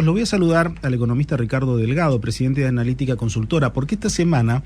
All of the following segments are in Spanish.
Lo voy a saludar al economista Ricardo Delgado, presidente de Analítica Consultora, porque esta semana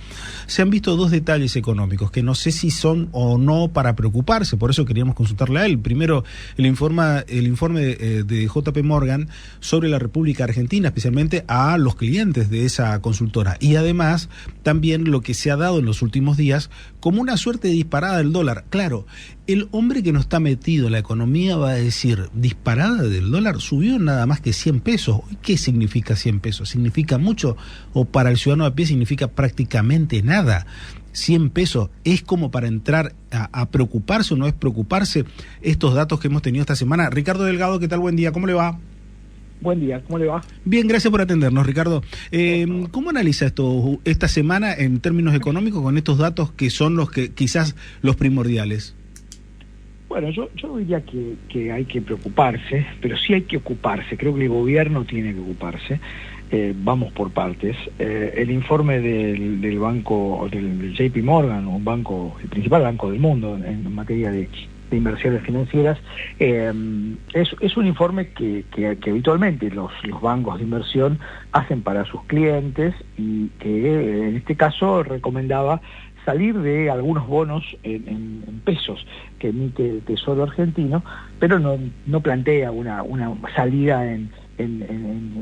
se han visto dos detalles económicos que no sé si son o no para preocuparse, por eso queríamos consultarle a él. Primero, el informe de JP Morgan sobre la República Argentina, especialmente a los clientes de esa consultora, y además también lo que se ha dado en los últimos días como una suerte de disparada del dólar. Claro, el hombre que no está metido en la economía va a decir, disparada del dólar, subió nada más que 100 pesos. ¿Qué significa 100 pesos? ¿Significa mucho? ¿O para el ciudadano a pie significa prácticamente nada? 100 pesos es como para entrar a preocuparse o no es preocuparse. Estos datos que hemos tenido esta semana. Ricardo Delgado, ¿qué tal? Buen día, ¿cómo le va? Buen día, ¿cómo le va? Bien, gracias por atendernos, Ricardo. ¿Cómo analiza esto esta semana en términos económicos con estos datos que son los que quizás los primordiales? Bueno, yo diría que hay que preocuparse, pero sí hay que ocuparse. Creo que el gobierno tiene que ocuparse. Vamos por partes. El informe del banco, del JP Morgan, el principal banco del mundo en materia de inversiones financieras, es un informe que habitualmente los bancos de inversión hacen para sus clientes y que en este caso recomendaba salir de algunos bonos en pesos que emite el Tesoro argentino, pero no plantea una salida en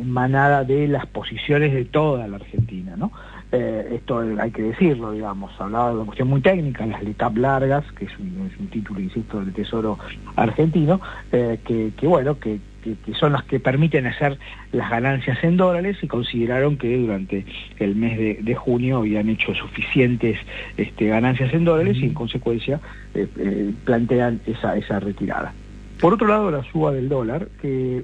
manada de las posiciones de toda la Argentina, ¿no? Esto hay que decirlo, digamos, hablaba de una cuestión muy técnica, las LETAP largas, que es un título, insisto, del Tesoro argentino, que son las que permiten hacer las ganancias en dólares, y consideraron que durante el mes de junio habían hecho suficientes ganancias en dólares y en consecuencia plantean esa retirada. Por otro lado, la suba del dólar, que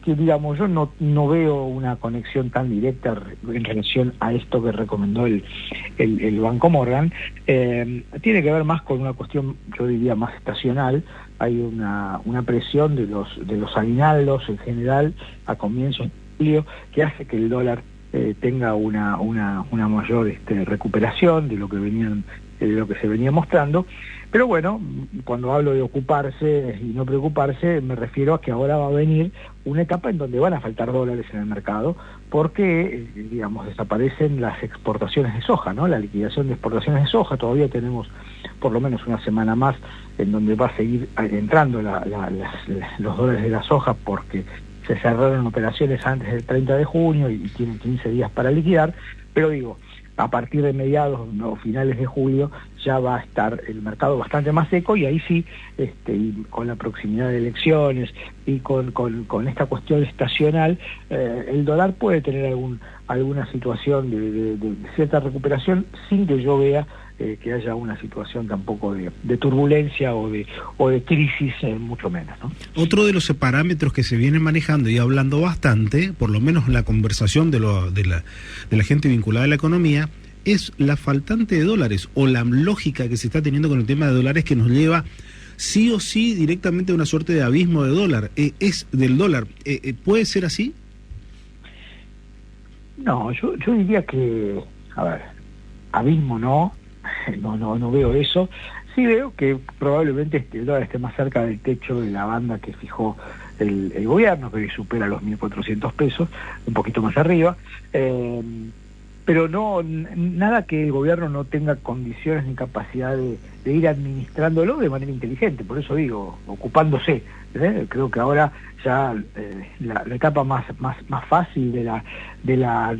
digamos, yo no veo una conexión tan directa en relación a esto que recomendó el Banco Morgan. Tiene que ver más con una cuestión, yo diría, más estacional. Hay una presión de los aguinaldos en general a comienzos de julio que hace que el dólar tenga una mayor recuperación de lo que se venía mostrando. Pero bueno, cuando hablo de ocuparse y no preocuparse, me refiero a que ahora va a venir una etapa en donde van a faltar dólares en el mercado, porque, digamos, desaparecen las exportaciones de soja, ¿no? La liquidación de exportaciones de soja. Todavía tenemos por lo menos una semana más en donde va a seguir entrando los dólares de la soja, porque se cerraron operaciones antes del 30 de junio y tienen 15 días para liquidar. Pero digo, a partir de mediados o finales de julio ya va a estar el mercado bastante más seco, y ahí sí, y con la proximidad de elecciones y con esta cuestión estacional, el dólar puede tener alguna situación de cierta recuperación, sin que yo vea que haya una situación tampoco de turbulencia o de crisis, mucho menos, ¿no? Otro de los parámetros que se viene manejando y hablando bastante, por lo menos en la conversación de la gente vinculada a la economía, es la faltante de dólares, o la lógica que se está teniendo con el tema de dólares, que nos lleva sí o sí directamente a una suerte de abismo de dólar. Del dólar. ¿Puede ser así? No, yo diría que, a ver, abismo no veo eso. Sí veo que probablemente el dólar esté más cerca del techo de la banda que fijó el gobierno, que supera los 1.400 pesos, un poquito más arriba, pero nada que el gobierno no tenga condiciones ni capacidad de ir administrándolo de manera inteligente. Por eso digo, ocupándose. Creo que ahora ya la etapa más fácil de la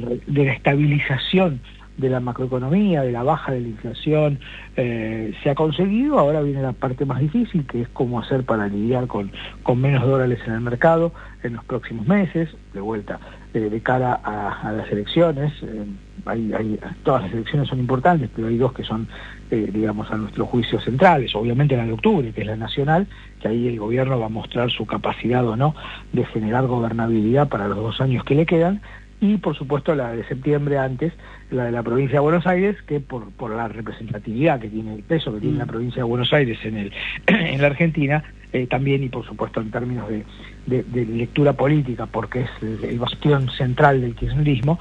estabilización de la macroeconomía, de la baja de la inflación, se ha conseguido. Ahora viene la parte más difícil, que es cómo hacer para lidiar con menos dólares en el mercado en los próximos meses, de vuelta, de cara a las elecciones. Todas las elecciones son importantes, pero hay dos que son, digamos, a nuestro juicio centrales. Obviamente la de octubre, que es la nacional, que ahí el gobierno va a mostrar su capacidad o no de generar gobernabilidad para los 2 años que le quedan. Y por supuesto la de septiembre antes, la de la provincia de Buenos Aires, que por la representatividad que tiene, el peso que tiene la provincia de Buenos Aires en la Argentina, también, y por supuesto en términos de lectura política, porque es el bastión central del kirchnerismo,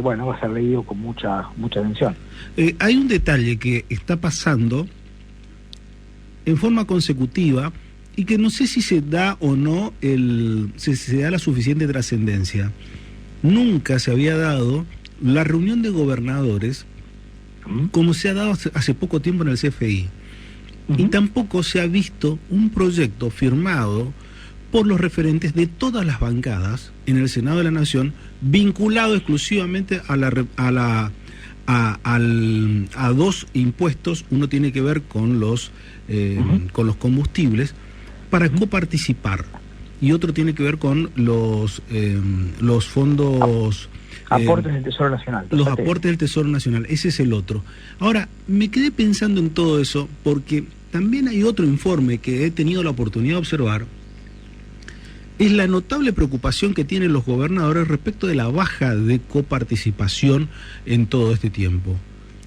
bueno, va a ser leído con mucha atención. Hay un detalle que está pasando en forma consecutiva y que no sé si se da o no se da la suficiente trascendencia. Nunca se había dado la reunión de gobernadores como se ha dado hace poco tiempo en el CFI. Y tampoco se ha visto un proyecto firmado por los referentes de todas las bancadas en el Senado de la Nación, vinculado exclusivamente a dos impuestos. Uno tiene que ver con los combustibles para coparticipar, y otro tiene que ver con los fondos... aportes del Tesoro Nacional. Los aportes del Tesoro Nacional, ese es el otro. Ahora, me quedé pensando en todo eso, porque también hay otro informe que he tenido la oportunidad de observar, es la notable preocupación que tienen los gobernadores respecto de la baja de coparticipación en todo este tiempo.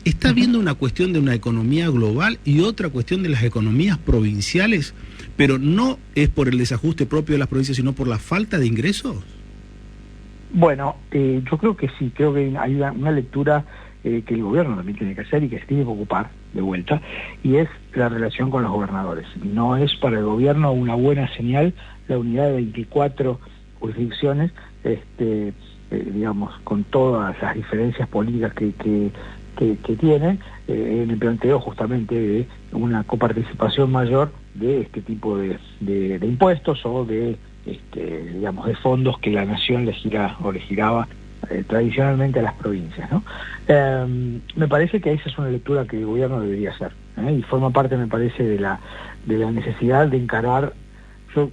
¿Está habiendo una cuestión de una economía global y otra cuestión de las economías provinciales, pero no es por el desajuste propio de las provincias, sino por la falta de ingresos? Bueno, yo creo que sí, creo que hay una lectura que el gobierno también tiene que hacer y que se tiene que ocupar de vuelta, y es la relación con los gobernadores. No es para el gobierno una buena señal la unidad de 24 jurisdicciones, digamos, con todas las diferencias políticas que tienen, en el planteo justamente de una coparticipación mayor de este tipo de impuestos o de digamos, de fondos que la nación le giraba tradicionalmente a las provincias, ¿no? Me parece que esa es una lectura que el gobierno debería hacer, y forma parte, me parece, de la necesidad de encarar, yo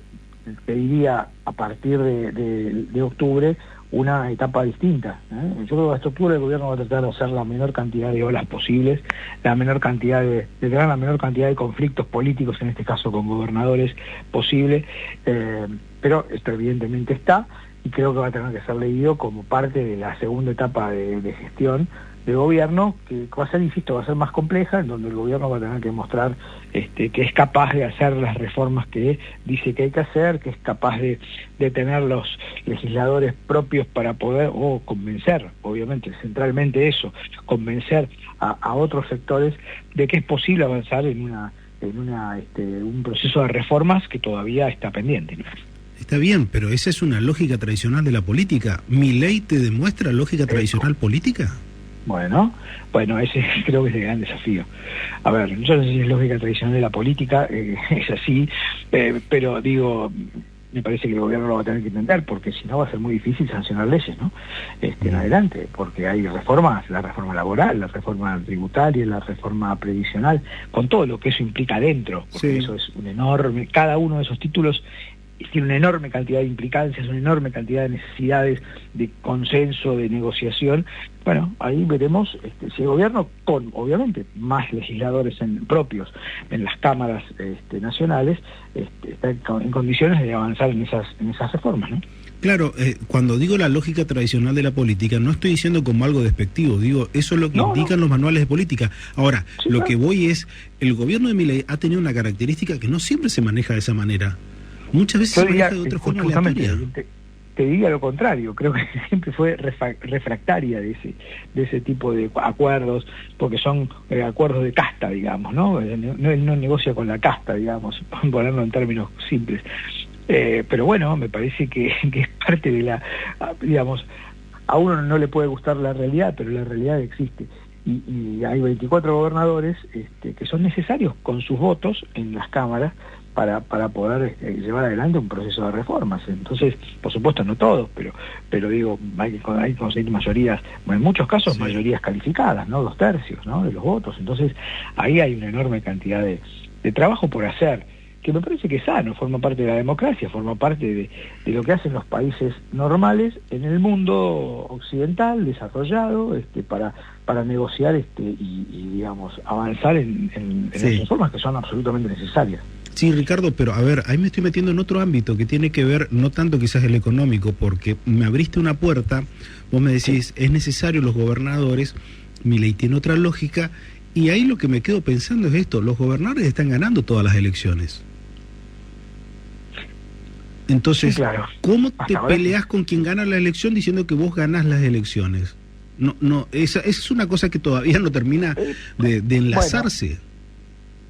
te diría, a partir de octubre, una etapa distinta. Yo creo que hasta octubre el gobierno va a tratar de hacer la menor cantidad de olas posibles, la menor cantidad de tener la menor cantidad de conflictos políticos, en este caso con gobernadores, posible, pero esto evidentemente está, y creo que va a tener que ser leído como parte de la segunda etapa de gestión de gobierno, que va a ser, insisto, va a ser más compleja, en donde el gobierno va a tener que mostrar que es capaz de hacer las reformas que dice que hay que hacer, que es capaz de tener los legisladores propios para poder, o convencer, obviamente, centralmente eso, convencer a otros sectores de que es posible avanzar en un proceso de reformas que todavía está pendiente, ¿no? Está bien, pero esa es una lógica tradicional de la política. ¿Milei te demuestra lógica tradicional política? Bueno, ese creo que es el gran desafío. A ver, yo no sé si es lógica tradicional de la política, es así, pero digo, me parece que el gobierno lo va a tener que entender, porque si no va a ser muy difícil sancionar leyes, ¿no? En adelante, porque hay reformas, la reforma laboral, la reforma tributaria, la reforma previsional, con todo lo que eso implica adentro, porque eso es un enorme, cada uno de esos títulos tiene una enorme cantidad de implicancias, una enorme cantidad de necesidades de consenso, de negociación. Bueno, ahí veremos si el gobierno, con obviamente más legisladores propios en las cámaras nacionales, está en condiciones de avanzar en esas reformas, ¿no? Claro, cuando digo la lógica tradicional de la política, no estoy diciendo como algo despectivo, digo, eso es lo que indican los manuales de política. Ahora, sí, lo que voy es, el gobierno de Milei ha tenido una característica que no siempre se maneja de esa manera. Muchas veces se maneja de otra forma aleatoria. Te diría lo contrario, creo que siempre fue refractaria de ese tipo de acuerdos, porque son acuerdos de casta, digamos, ¿no? No negocia con la casta, digamos, ponerlo en términos simples. Pero bueno, me parece que es parte de digamos, a uno no le puede gustar la realidad, pero la realidad existe. Y hay 24 gobernadores que son necesarios con sus votos en las cámaras para poder llevar adelante un proceso de reformas. Entonces, por supuesto, no todos, pero digo, hay que conseguir mayorías, en muchos casos mayorías calificadas, ¿no? 2/3, ¿no? De los votos. Entonces, ahí hay una enorme cantidad de trabajo por hacer, que me parece que es sano, forma parte de la democracia, forma parte de lo que hacen los países normales en el mundo occidental, desarrollado, para negociar y digamos, avanzar en las reformas que son absolutamente necesarias. Sí, Ricardo, pero a ver, ahí me estoy metiendo en otro ámbito que tiene que ver, no tanto quizás el económico, porque me abriste una puerta, vos me decís, es necesario los gobernadores, Milei tiene otra lógica, y ahí lo que me quedo pensando es esto, los gobernadores están ganando todas las elecciones. Entonces, sí, claro. ¿Cómo te peleas con quien gana la elección diciendo que vos ganás las elecciones? No, esa es una cosa que todavía no termina de enlazarse.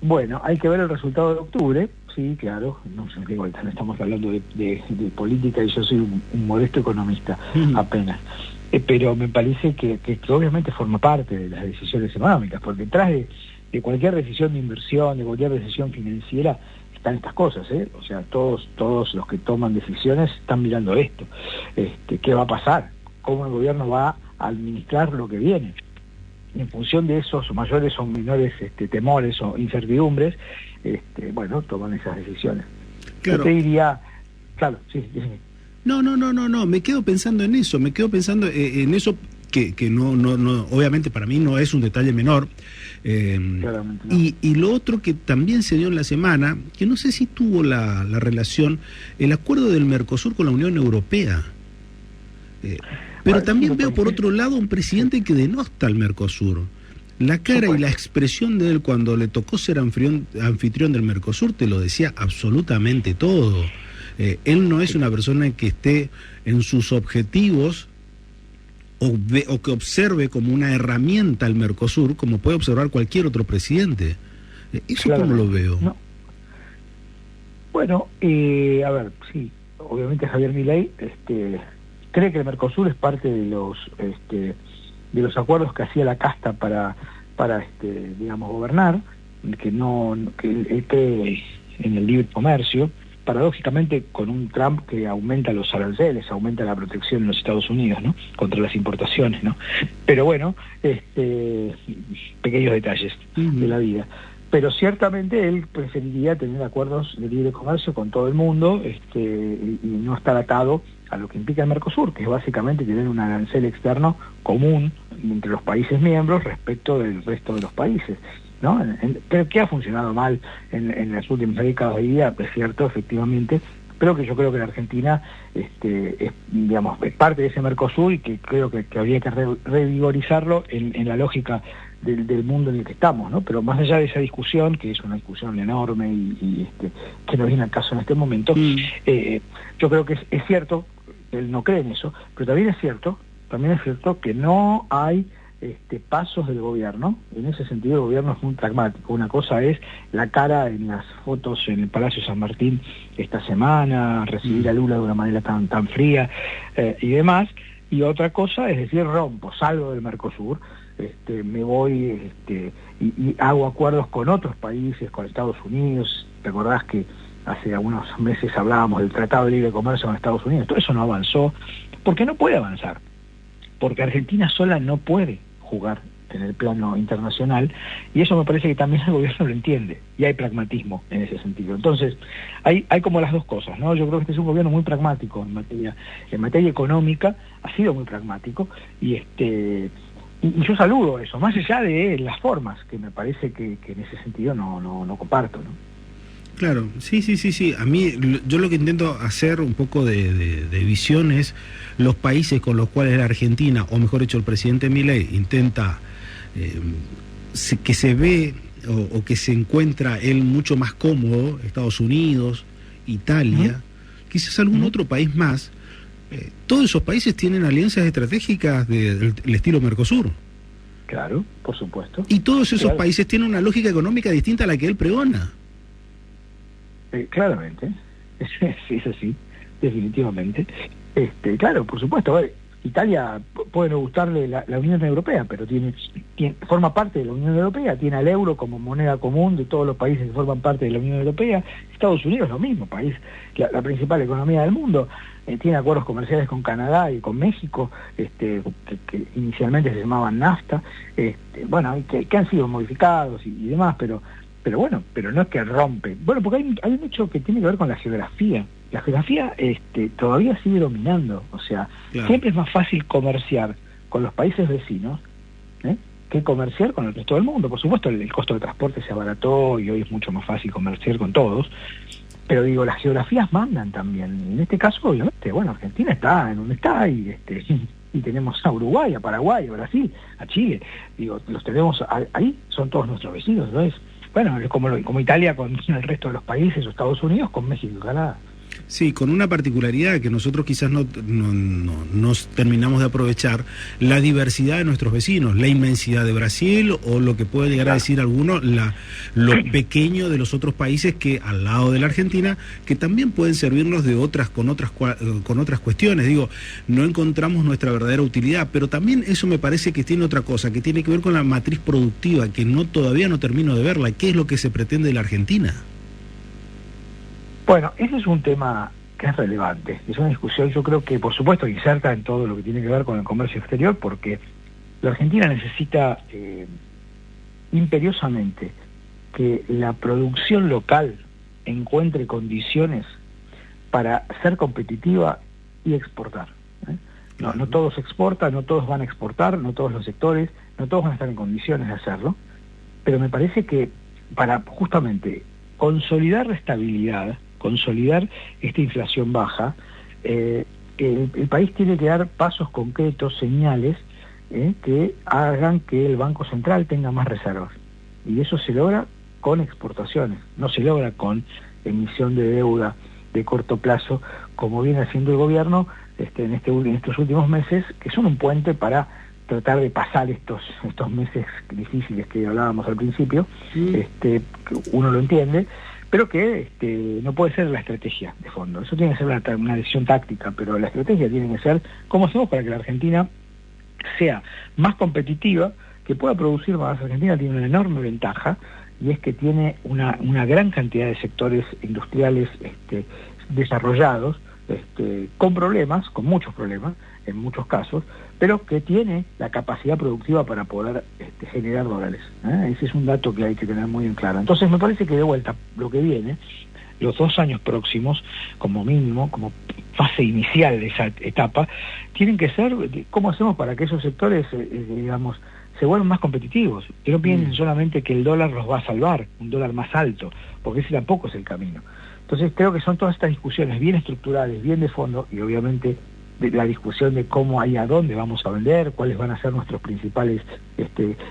Bueno, hay que ver el resultado de octubre, sí, claro, no sé, digo, estamos hablando de política y yo soy un modesto economista, apenas. Pero me parece que obviamente forma parte de las decisiones económicas, porque detrás de cualquier decisión de inversión, de cualquier decisión financiera, están estas cosas, ¿eh? O sea, todos los que toman decisiones están mirando esto. ¿Qué va a pasar? ¿Cómo el gobierno va a administrar lo que viene? En función de esos mayores o menores temores o incertidumbres, bueno, toman esas decisiones. Claro. Yo te diría, claro, sí. No, me quedo pensando en eso, en eso que no, obviamente para mí no es un detalle menor. Claramente no. Y lo otro que también se dio en la semana, que no sé si tuvo la relación, el acuerdo del Mercosur con la Unión Europea. Pero Bueno, también veo por otro lado un presidente que denosta al Mercosur. La cara y la expresión de él cuando le tocó ser anfitrión del Mercosur te lo decía absolutamente todo. Él no es una persona que esté en sus objetivos o que observe como una herramienta al Mercosur, como puede observar cualquier otro presidente. ¿Eso claro, cómo lo veo? No. Bueno, a ver, sí, obviamente Javier Milei cree que el Mercosur es parte de los acuerdos que hacía la casta para digamos, gobernar, que él cree en el libre comercio, paradójicamente con un Trump que aumenta los aranceles, aumenta la protección en los Estados Unidos, ¿no?, contra las importaciones, ¿no? Pero bueno, pequeños detalles de la vida. Pero ciertamente él preferiría tener acuerdos de libre comercio con todo el mundo, y no estar atado a lo que implica el Mercosur, que es básicamente tener un arancel externo común entre los países miembros respecto del resto de los países, ¿no? Pero que ha funcionado mal en las últimas décadas de vida, es cierto, efectivamente, pero que yo creo que la Argentina digamos, es parte de ese Mercosur y que creo que habría que revigorizarlo en la lógica del mundo en el que estamos, ¿no? Pero más allá de esa discusión, que es una discusión enorme y que no viene al caso en este momento, yo creo que es cierto, él no cree en eso, pero también es cierto que no hay pasos del gobierno. En ese sentido el gobierno es muy pragmático. Una cosa es la cara en las fotos en el Palacio San Martín esta semana, recibir a Lula de una manera tan fría y demás, y otra cosa es decir, salgo del Mercosur, me voy y hago acuerdos con otros países, con Estados Unidos. ¿Te acordás que hace algunos meses hablábamos del Tratado de Libre Comercio con Estados Unidos? Todo eso no avanzó, porque no puede avanzar, porque Argentina sola no puede jugar en el plano internacional, y eso me parece que también el gobierno lo entiende, y hay pragmatismo en ese sentido. Entonces, hay como las dos cosas, ¿no? Yo creo que este es un gobierno muy pragmático en materia económica, ha sido muy pragmático, y yo saludo eso, más allá de las formas, que me parece que en ese sentido no comparto, ¿no? Claro, sí. A mí, yo lo que intento hacer un poco de visión es los países con los cuales la Argentina, o mejor dicho, el presidente Milei, intenta que se ve o que se encuentra él mucho más cómodo, Estados Unidos, Italia, quizás algún otro país más. Todos esos países tienen alianzas estratégicas del estilo Mercosur. Claro, por supuesto. Y todos esos países tienen una lógica económica distinta a la que él pregona. Claramente, es así, definitivamente. Claro, por supuesto. Italia puede no gustarle la Unión Europea, pero forma parte de la Unión Europea, tiene al euro como moneda común de todos los países que forman parte de la Unión Europea. Estados Unidos lo mismo, país, la principal economía del mundo, tiene acuerdos comerciales con Canadá y con México, que inicialmente se llamaban NAFTA, bueno, que han sido modificados y demás, pero bueno, pero no es que rompe. Bueno, porque hay un hecho que tiene que ver con la geografía. La geografía todavía sigue dominando, o sea, claro, siempre es más fácil comerciar con los países vecinos que comerciar con el resto del mundo. Por supuesto, el costo de transporte se abarató y hoy es mucho más fácil comerciar con todos, pero digo, las geografías mandan también. En este caso, obviamente, bueno, Argentina está en donde está y tenemos a Uruguay, a Paraguay, a Brasil, a Chile. Digo, los tenemos ahí, son todos nuestros vecinos, ¿no es? Bueno, es como Italia con el resto de los países, o Estados Unidos con México y Canadá. Sí, con una particularidad que nosotros quizás no nos terminamos de aprovechar, la diversidad de nuestros vecinos, la inmensidad de Brasil o lo que puede llegar a decir alguno, lo pequeño de los otros países que al lado de la Argentina, que también pueden servirnos de con otras cuestiones. Digo, no encontramos nuestra verdadera utilidad, pero también eso me parece que tiene otra cosa, que tiene que ver con la matriz productiva, que todavía no termino de verla. ¿Qué es lo que se pretende de la Argentina? Bueno, ese es un tema que es relevante, es una discusión, yo creo que por supuesto inserta en todo lo que tiene que ver con el comercio exterior, porque la Argentina necesita imperiosamente que la producción local encuentre condiciones para ser competitiva y exportar. No todos exportan, no todos van a exportar, no todos los sectores, no todos van a estar en condiciones de hacerlo, pero me parece que para justamente consolidar la estabilidad, consolidar esta inflación baja, el país tiene que dar pasos concretos, señales, que hagan que el Banco Central tenga más reservas. Y eso se logra con exportaciones, no se logra con emisión de deuda de corto plazo, como viene haciendo el gobierno en estos últimos meses, que son un puente para tratar de pasar estos meses difíciles que hablábamos al principio. Que uno lo entiende, pero que no puede ser la estrategia de fondo. Eso tiene que ser una decisión táctica, pero la estrategia tiene que ser cómo hacemos para que la Argentina sea más competitiva, que pueda producir más. Argentina tiene una enorme ventaja, y es que tiene una gran cantidad de sectores industriales desarrollados, con problemas, con muchos problemas, en muchos casos, pero que tiene la capacidad productiva para poder generar dólares. Ese es un dato que hay que tener muy en claro. Entonces me parece que de vuelta lo que viene, los 2 años próximos, como mínimo, como fase inicial de esa etapa, tienen que ser cómo hacemos para que esos sectores, digamos, se vuelvan más competitivos, que no piensen solamente que el dólar los va a salvar, un dólar más alto, porque ese tampoco es el camino. Entonces creo que son todas estas discusiones bien estructurales, bien de fondo, y obviamente la discusión de cómo y a dónde vamos a vender, cuáles van a ser nuestros principales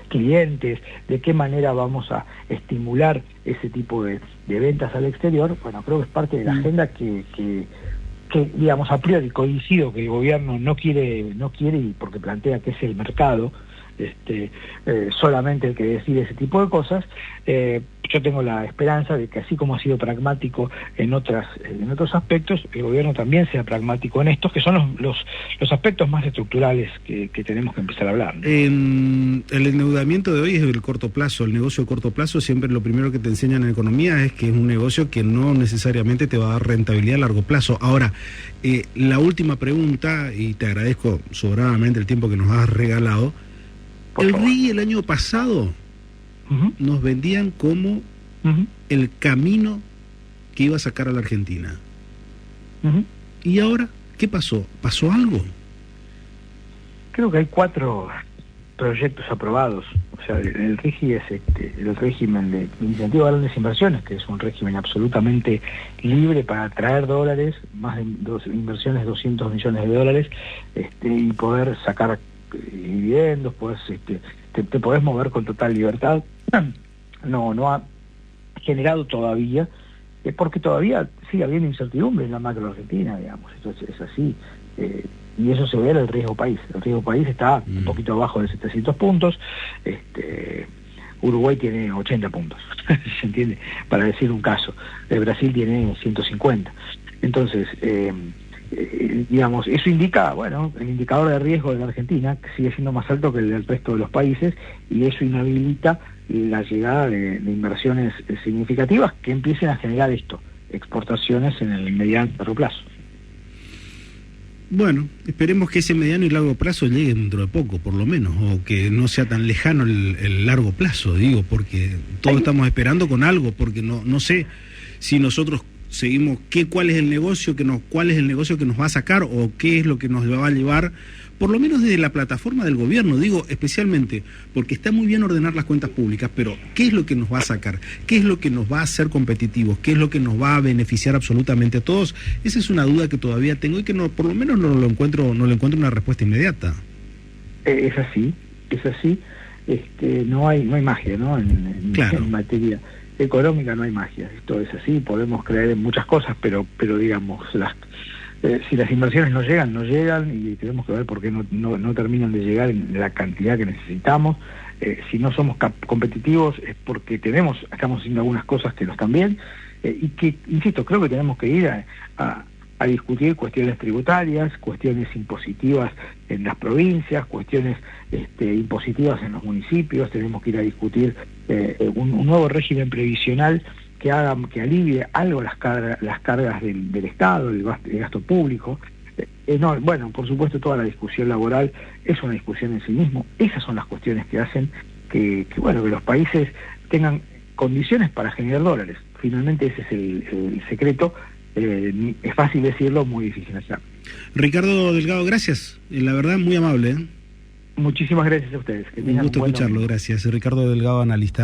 clientes, de qué manera vamos a estimular ese tipo de ventas al exterior. Bueno, creo que es parte de la agenda que digamos, a priori coincido que el gobierno no quiere, y porque plantea que es el mercado solamente el que decide ese tipo de cosas. Yo tengo la esperanza de que, así como ha sido pragmático en otros aspectos, el gobierno también sea pragmático en estos, que son los aspectos más estructurales que tenemos que empezar a hablar, ¿no? El endeudamiento de hoy es el corto plazo. El negocio de corto plazo, siempre lo primero que te enseñan en economía es que es un negocio que no necesariamente te va a dar rentabilidad a largo plazo. Ahora, la última pregunta, y te agradezco sobradamente el tiempo que nos has regalado. El RIGI el año pasado nos vendían como el camino que iba a sacar a la Argentina. ¿Y ahora qué pasó? ¿Pasó algo? Creo que hay 4 proyectos aprobados. O sea, el RIGI es el régimen de incentivo a grandes inversiones, que es un régimen absolutamente libre para atraer dólares, más de inversiones de 200 millones de dólares, y poder sacar dividendos, te podés mover con total libertad. No ha generado todavía, porque todavía sigue habiendo incertidumbre en la macro argentina, digamos. Esto es así, y eso se ve en el riesgo país. El riesgo país está un poquito abajo de 700 puntos. Uruguay tiene 80 puntos, ¿se entiende? Para decir un caso. Brasil tiene 150. Entonces, digamos, eso indica, bueno, el indicador de riesgo de la Argentina que sigue siendo más alto que el del resto de los países, y eso inhabilita la llegada de inversiones significativas que empiecen a generar exportaciones en el mediano y largo plazo. Bueno, esperemos que ese mediano y largo plazo llegue dentro de poco, por lo menos, o que no sea tan lejano el largo plazo, digo, porque todos estamos esperando con algo, porque no sé si nosotros seguimos cuál es el negocio que nos va a sacar, o qué es lo que nos va a llevar, por lo menos desde la plataforma del gobierno, digo, especialmente porque está muy bien ordenar las cuentas públicas, pero ¿qué es lo que nos va a sacar? ¿Qué es lo que nos va a hacer competitivos? ¿Qué es lo que nos va a beneficiar absolutamente a todos? Esa es una duda que todavía tengo y que por lo menos no le encuentro una respuesta inmediata. Es así, no hay magia, ¿no? En materia económica no hay magia, esto es así, podemos creer en muchas cosas, pero digamos, si las inversiones no llegan y tenemos que ver por qué no terminan de llegar en la cantidad que necesitamos. Si no somos competitivos es porque estamos haciendo algunas cosas que no están bien, y que, insisto, creo que tenemos que ir a discutir cuestiones tributarias, cuestiones impositivas en las provincias, cuestiones impositivas en los municipios. Tenemos que ir a discutir un nuevo régimen previsional que alivie algo las cargas del Estado, el gasto público. Bueno, por supuesto, toda la discusión laboral es una discusión en sí mismo. Esas son las cuestiones que hacen que los países tengan condiciones para generar dólares. Finalmente ese es el secreto. Es fácil decirlo, muy difícil hacerlo. Ricardo Delgado, gracias. La verdad, muy amable. Muchísimas gracias a ustedes. Un gusto escucharlo, gracias. Ricardo Delgado, analista.